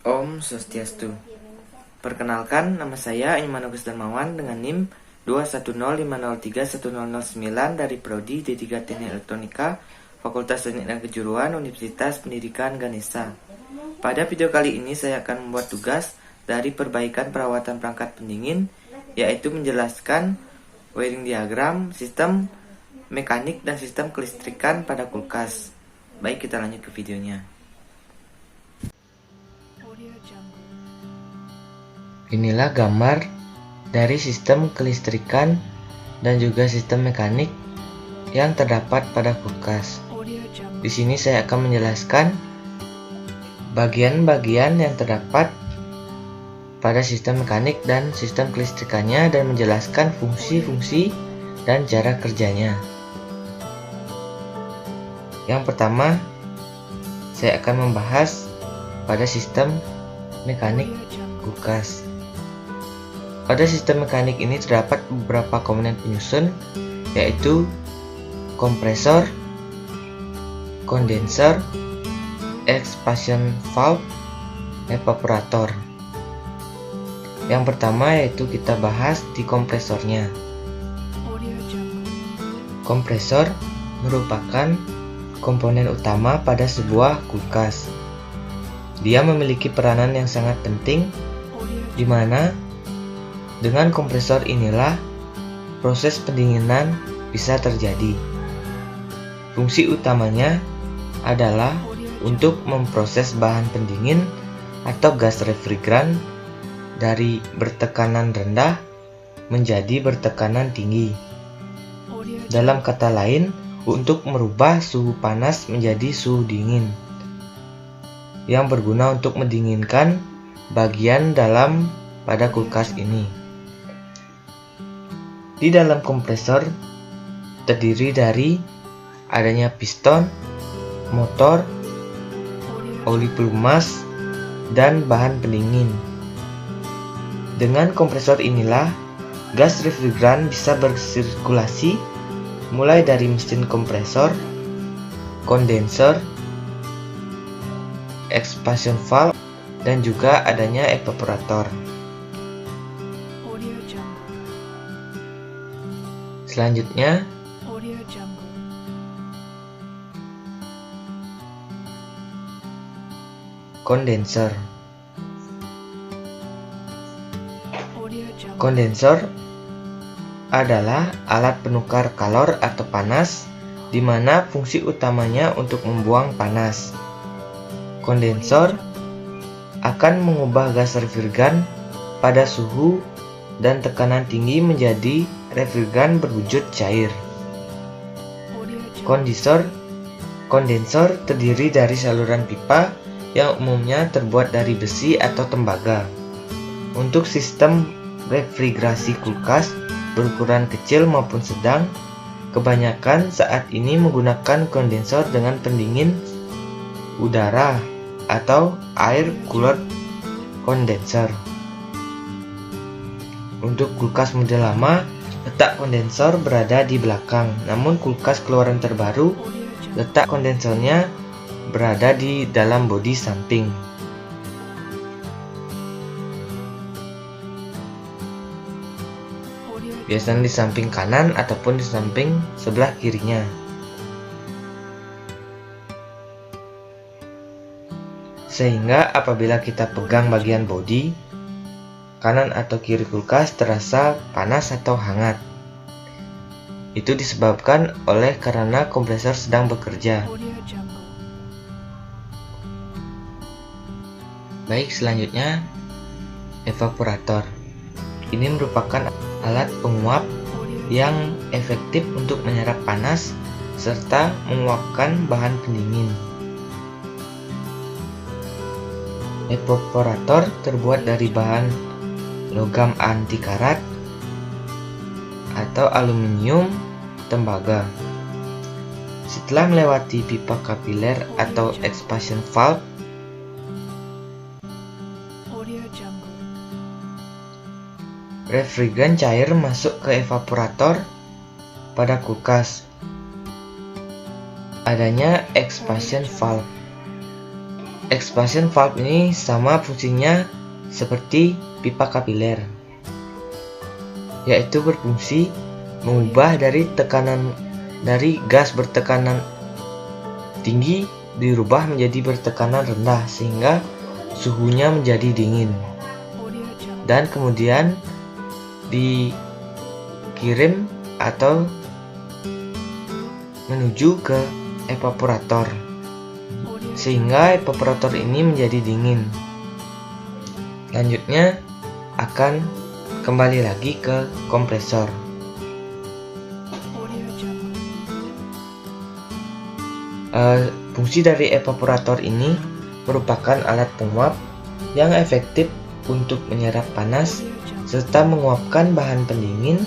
Om Swastiastu. Perkenalkan, nama saya Iman Agus Darmawan dengan NIM 210503109 dari Prodi D3 Teknik Elektronika, Fakultas Teknik dan Kejuruan, Universitas Pendidikan Ganesha. Pada video kali ini saya akan membuat tugas dari perbaikan perawatan perangkat pendingin, yaitu menjelaskan wiring diagram, sistem mekanik dan sistem kelistrikan pada kulkas. Baik, kita lanjut ke videonya. Inilah gambar dari sistem kelistrikan dan juga sistem mekanik yang terdapat pada kulkas. Di sini saya akan menjelaskan bagian-bagian yang terdapat pada sistem mekanik dan sistem kelistrikannya dan menjelaskan fungsi-fungsi dan cara kerjanya. Yang pertama, saya akan membahas pada sistem mekanik kulkas. Pada sistem mekanik ini terdapat beberapa komponen penyusun, yaitu kompresor, kondensor, expansion valve, evaporator. Yang pertama yaitu kita bahas di kompresornya. Kompresor merupakan komponen utama pada sebuah kulkas. Dia memiliki peranan yang sangat penting, di mana dengan kompresor inilah proses pendinginan bisa terjadi. Fungsi utamanya adalah untuk memproses bahan pendingin atau gas refrigeran dari bertekanan rendah menjadi bertekanan tinggi. Dalam kata lain, untuk merubah suhu panas menjadi suhu dingin, yang berguna untuk mendinginkan bagian dalam pada kulkas ini. Di dalam kompresor terdiri dari adanya piston, motor, oli pelumas, dan bahan pendingin. Dengan kompresor inilah gas refrigeran bisa bersirkulasi mulai dari mesin kompresor, kondensor, expansion valve, dan juga adanya evaporator. Selanjutnya, kondensor. Kondensor adalah alat penukar kalor atau panas, di mana fungsi utamanya untuk membuang panas. Kondensor akan mengubah gas refrigeran pada suhu dan tekanan tinggi menjadi refrigeran berwujud cair. Kondensor terdiri dari saluran pipa yang umumnya terbuat dari besi atau tembaga. Untuk sistem refrigerasi kulkas berukuran kecil maupun sedang, kebanyakan saat ini menggunakan kondensor dengan pendingin udara atau air cooler condenser. Untuk kulkas model lama, letak kondensor berada di belakang, namun kulkas keluaran terbaru, letak kondensornya berada di dalam bodi samping. Biasanya di samping kanan ataupun di samping sebelah kirinya. Sehingga apabila kita pegang bagian bodi kanan atau kiri kulkas terasa panas atau hangat. Itu disebabkan karena kompresor sedang bekerja. Baik, selanjutnya evaporator. Ini merupakan alat penguap yang efektif untuk menyerap panas serta menguapkan bahan pendingin. Evaporator terbuat dari bahan logam anti karat atau aluminium tembaga. Setelah melewati pipa kapiler atau expansion valve, refrigeran cair masuk ke evaporator pada kulkas. Adanya expansion valve. expansion valve ini sama fungsinya seperti pipa kapiler, yaitu berfungsi mengubah dari gas bertekanan tinggi dirubah menjadi bertekanan rendah sehingga suhunya menjadi dingin, dan kemudian dikirim atau menuju ke evaporator sehingga evaporator ini menjadi dingin. Selanjutnya akan kembali lagi ke kompresor. Fungsi dari evaporator ini merupakan alat penguap yang efektif untuk menyerap panas serta menguapkan bahan pendingin.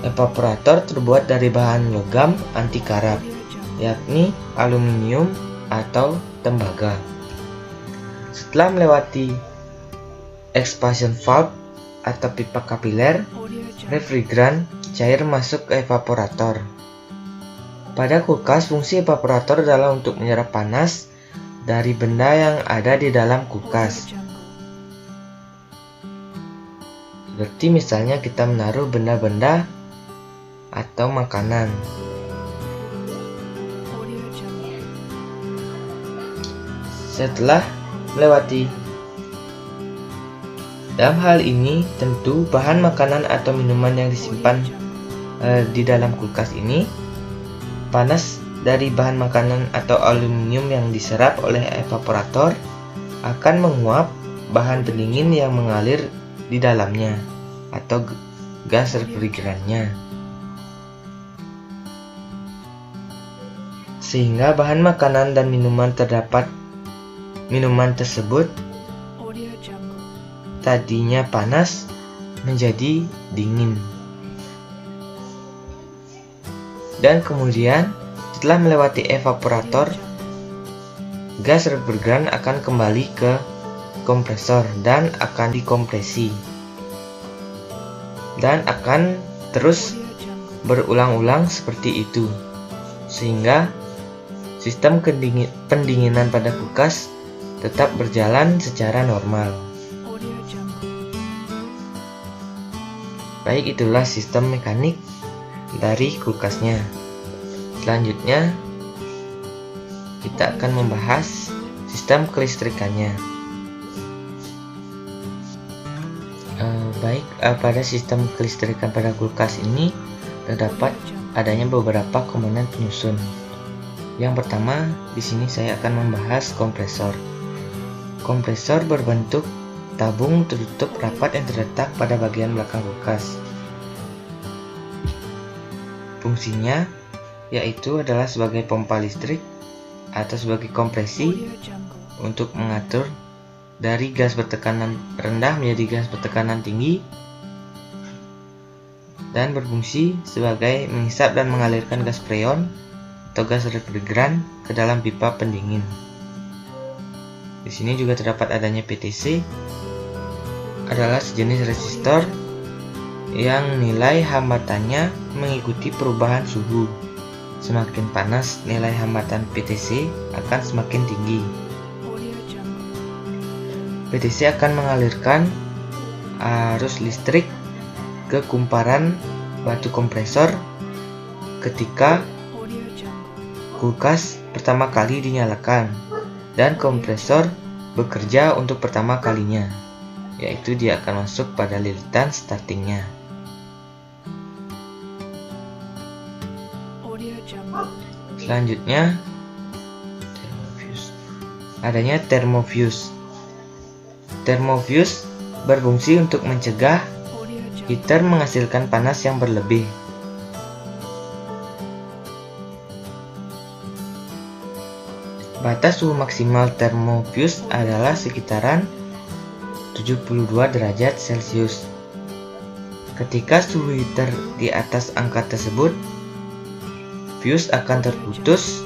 Evaporator terbuat dari bahan logam anti karat, yakni aluminium atau tembaga. Setelah melewati expansion valve atau pipa kapiler, refrigeran cair masuk ke evaporator. Pada kulkas, fungsi evaporator adalah untuk menyerap panas dari benda yang ada di dalam kulkas. Seperti misalnya kita menaruh benda-benda atau makanan. Setelah melewati, dalam hal ini tentu bahan makanan atau minuman yang disimpan di dalam kulkas ini, panas dari bahan makanan atau aluminium yang diserap oleh evaporator akan menguap bahan pendingin yang mengalir di dalamnya atau gas refrigerannya, sehingga bahan makanan dan minuman tersebut tadinya panas menjadi dingin. Dan kemudian setelah melewati evaporator, gas refrigeran akan kembali ke kompresor dan akan dikompresi, dan akan terus berulang-ulang seperti itu sehingga sistem pendinginan pada kulkas tetap berjalan secara normal. Baik, itulah sistem mekanik dari kulkasnya. Selanjutnya kita akan membahas sistem kelistrikannya. Pada sistem kelistrikan pada kulkas ini terdapat adanya beberapa komponen penyusun. Yang pertama, di sini saya akan membahas kompresor. Kompresor berbentuk tabung tertutup rapat yang terletak pada bagian belakang kulkas. Fungsinya yaitu adalah sebagai pompa listrik atau sebagai kompresi untuk mengatur dari gas bertekanan rendah menjadi gas bertekanan tinggi, dan berfungsi sebagai menghisap dan mengalirkan gas freon atau gas refrigeran ke dalam pipa pendingin. Di sini juga terdapat adanya PTC, adalah sejenis resistor yang nilai hambatannya mengikuti perubahan suhu. Semakin panas, nilai hambatan PTC akan semakin tinggi. PTC akan mengalirkan arus listrik ke kumparan batu kompresor ketika kulkas pertama kali dinyalakan dan kompresor bekerja untuk pertama kalinya, yaitu dia akan masuk pada lilitan startingnya. Selanjutnya adanya thermofuse. Thermofuse berfungsi untuk mencegah heater menghasilkan panas yang berlebih. Batas suhu maksimal thermofuse adalah sekitaran 72 derajat Celcius. Ketika suhu heater di atas angka tersebut, fuse akan terputus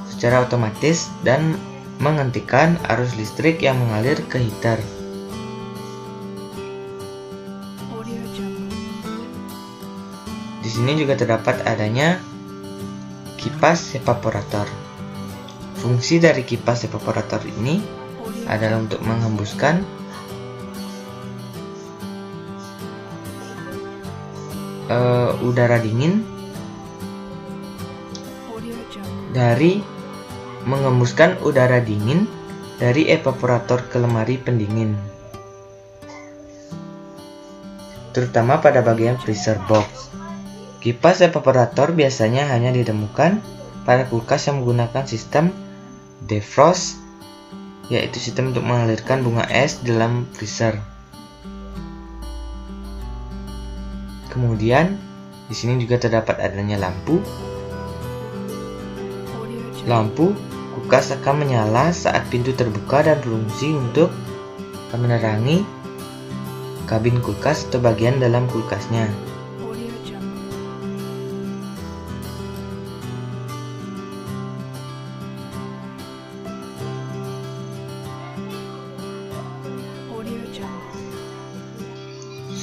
secara otomatis dan menghentikan arus listrik yang mengalir ke heater. Di sini juga terdapat adanya kipas evaporator. Fungsi dari kipas evaporator ini adalah untuk menghembuskan udara dingin dari evaporator ke lemari pendingin, terutama pada bagian freezer box. Kipas evaporator biasanya hanya ditemukan pada kulkas yang menggunakan sistem defrost, yaitu sistem untuk mengalirkan bunga es dalam freezer. Kemudian di sini juga terdapat adanya lampu. Lampu kulkas akan menyala saat pintu terbuka dan berfungsi untuk menerangi kabin kulkas atau bagian dalam kulkasnya.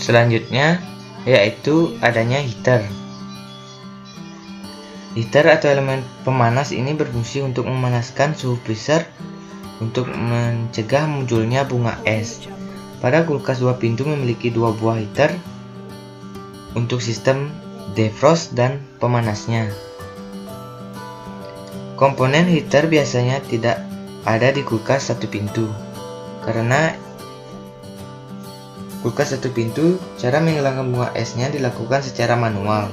Selanjutnya yaitu adanya heater. Heater atau elemen pemanas ini berfungsi untuk memanaskan suhu freezer untuk mencegah munculnya bunga es. Pada kulkas 2 pintu memiliki 2 buah heater untuk sistem defrost dan pemanasnya. Komponen heater biasanya tidak ada di kulkas 1 pintu karena kulkas 1 pintu, cara menghilangkan bunga esnya dilakukan secara manual.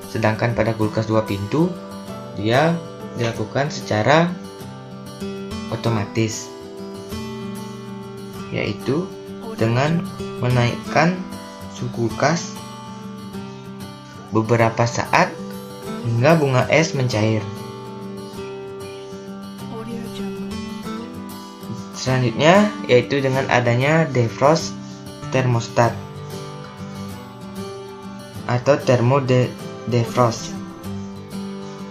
Sedangkan pada kulkas 2 pintu, dia dilakukan secara otomatis, yaitu dengan menaikkan suhu kulkas beberapa saat hingga bunga es mencair. Selanjutnya yaitu dengan adanya defrost thermostat atau defrost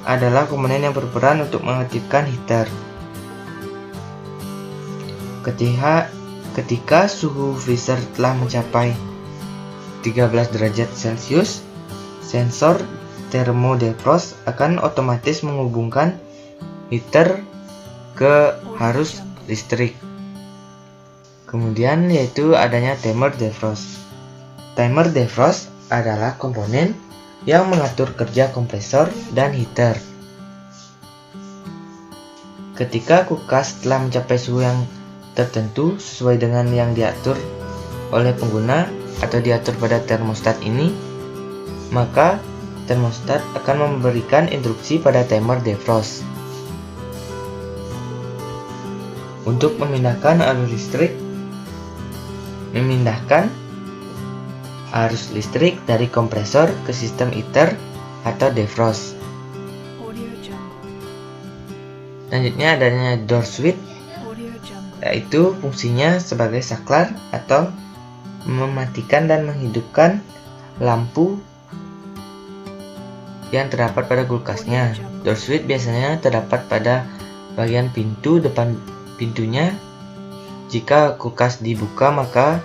adalah komponen yang berperan untuk mengaktifkan heater. Ketika suhu freezer telah mencapai 13 derajat Celcius, sensor thermodefrost akan otomatis menghubungkan heater ke arus listrik. Kemudian yaitu adanya timer defrost. Timer defrost adalah komponen yang mengatur kerja kompresor dan heater. Ketika kulkas telah mencapai suhu yang tertentu sesuai dengan yang diatur oleh pengguna atau diatur pada termostat ini, maka termostat akan memberikan instruksi pada timer defrost untuk memindahkan arus listrik dari kompresor ke sistem heater atau defrost. Selanjutnya adanya door switch, yaitu fungsinya sebagai saklar atau mematikan dan menghidupkan lampu yang terdapat pada kulkasnya. Door switch biasanya terdapat pada bagian pintu depan pintunya. Jika kulkas dibuka, maka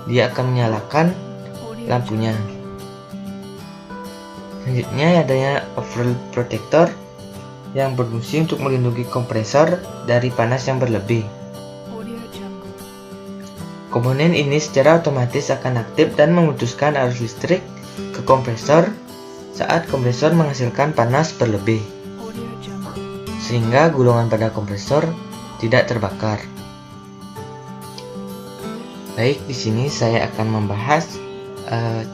dia akan menyalakan lampunya. Selanjutnya adanya overload protector yang berfungsi untuk melindungi kompresor dari panas yang berlebih. Komponen ini secara otomatis akan aktif dan memutuskan arus listrik ke kompresor saat kompresor menghasilkan panas berlebih, sehingga gulungan pada kompresor tidak terbakar. Baik, di sini saya akan membahas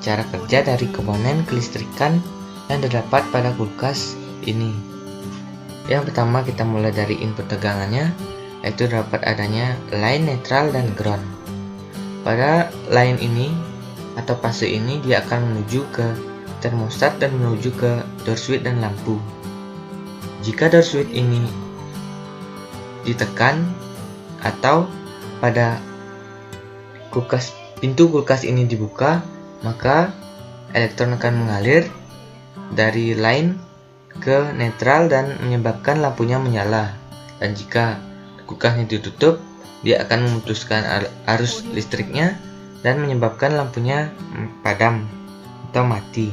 cara kerja dari komponen kelistrikan yang terdapat pada kulkas ini. Yang pertama kita mulai dari input tegangannya, yaitu dapat adanya line, netral, dan ground. Pada line ini atau fase ini dia akan menuju ke termostat dan menuju ke door switch dan lampu. Jika door switch ini ditekan atau pada pintu kulkas ini dibuka, maka elektron akan mengalir dari line ke netral dan menyebabkan lampunya menyala. Dan jika kulkasnya ditutup, dia akan memutuskan arus listriknya dan menyebabkan lampunya padam atau mati.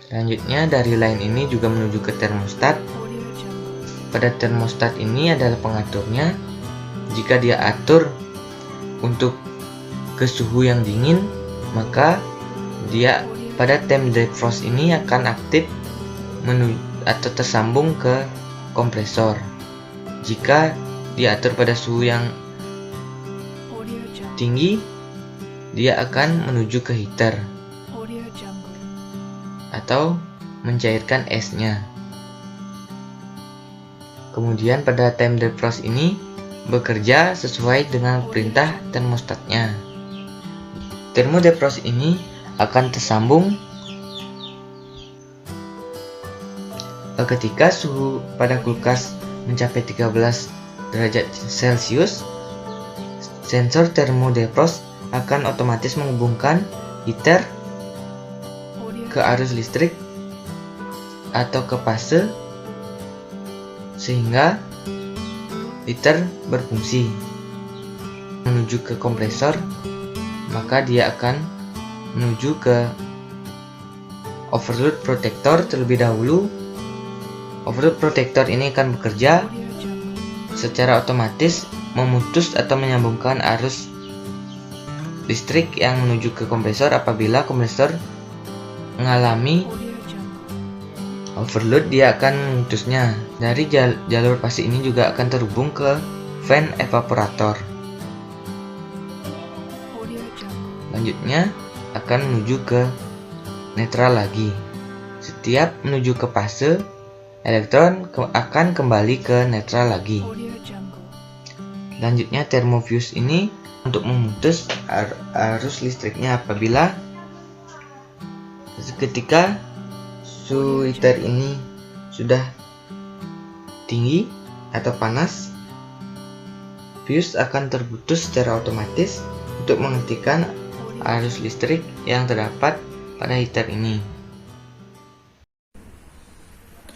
Selanjutnya dari line ini juga menuju ke termostat. Pada termostat ini adalah pengaturnya. Jika dia atur untuk ke suhu yang dingin, maka dia pada time defrost ini akan aktif atau tersambung ke kompresor. Jika diatur pada suhu yang tinggi, dia akan menuju ke heater atau mencairkan esnya. Kemudian pada time defrost ini bekerja sesuai dengan perintah termostatnya. Thermodefrost ini akan tersambung ketika suhu pada kulkas mencapai 13 derajat Celcius. Sensor thermodefrost akan otomatis menghubungkan heater ke arus listrik atau ke fase sehingga heater berfungsi. Menuju ke kompresor, maka dia akan menuju ke overload protector terlebih dahulu. Overload protector ini akan bekerja secara otomatis memutus atau menyambungkan arus listrik yang menuju ke kompresor apabila kompresor mengalami overload. Dia akan memutusnya. Dari jalur fase ini juga akan terhubung ke fan evaporator. Selanjutnya akan menuju ke netral lagi. Setiap menuju ke fase, elektron akan kembali ke netral lagi. Selanjutnya thermofuse ini untuk memutus arus listriknya apabila ketika suhu heater ini sudah tinggi atau panas, fuse akan terputus secara otomatis untuk menghentikan arus listrik yang terdapat pada heater ini.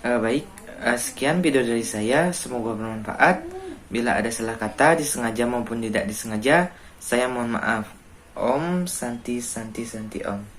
Baik, sekian video dari saya, semoga bermanfaat. Bila ada salah kata disengaja maupun tidak disengaja, saya mohon maaf. Om Santi Santi Santi Om.